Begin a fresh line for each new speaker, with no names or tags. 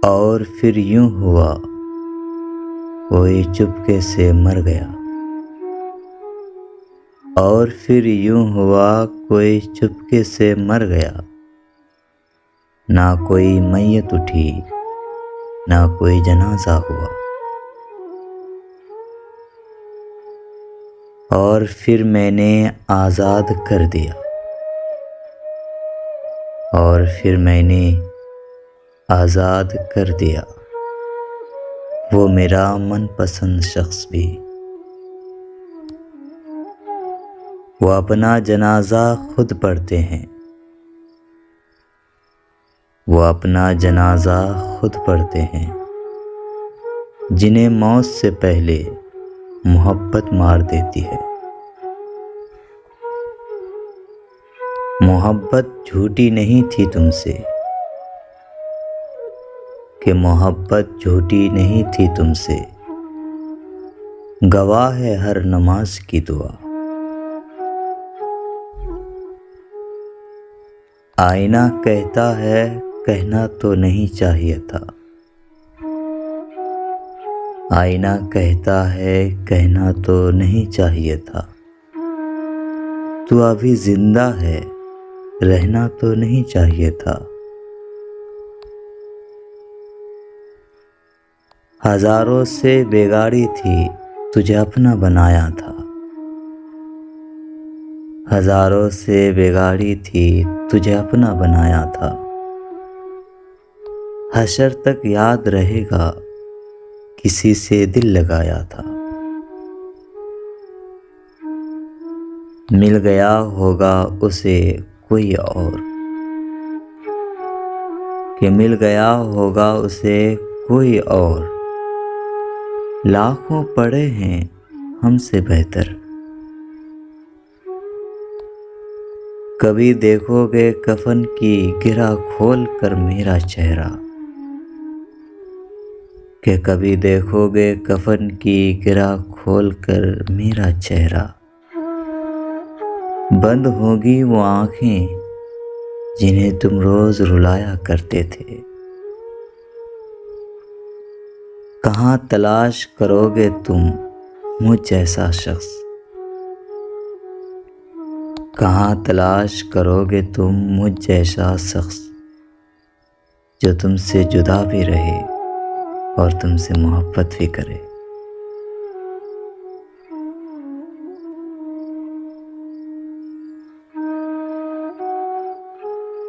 اور پھر یوں ہوا کوئی چپکے سے مر گیا، اور پھر یوں ہوا کوئی چپکے سے مر گیا، نہ کوئی میت اٹھی نہ کوئی جنازہ ہوا۔ اور پھر میں نے آزاد کر دیا، اور پھر میں نے آزاد کر دیا وہ میرا من پسند شخص بھی۔ وہ اپنا جنازہ خود پڑھتے ہیں، وہ اپنا جنازہ خود پڑھتے ہیں، جنہیں موت سے پہلے محبت مار دیتی ہے۔ محبت جھوٹی نہیں تھی تم سے، کہ محبت جھوٹی نہیں تھی تم سے، گواہ ہے ہر نماز کی دعا۔ آئینہ کہتا ہے کہنا تو نہیں چاہیے تھا، آئینہ کہتا ہے کہنا تو نہیں چاہیے تھا، تو ابھی زندہ ہے رہنا تو نہیں چاہیے تھا۔ ہزاروں سے بگاڑی تھی تجھے اپنا بنایا تھا، ہزاروں سے بگاڑی تھی تجھے اپنا بنایا تھا، حشر تک یاد رہے گا کسی سے دل لگایا تھا۔ مل گیا ہوگا اسے کوئی اور، کہ مل گیا ہوگا اسے کوئی اور، لاکھوں پڑے ہیں ہم سے بہتر۔ کبھی دیکھو گے کفن کی گرہ کھول کر میرا چہرہ، کہ کبھی دیکھو گے کفن کی گرہ کھول کر میرا چہرہ، بند ہوگی وہ آنکھیں جنہیں تم روز رلایا کرتے تھے۔ کہاں تلاش کرو گے تم مجھ جیسا شخص، کہاں تلاش کرو گے تم مجھ جیسا شخص، جو تم سے جدا بھی رہے اور تم سے محبت بھی کرے۔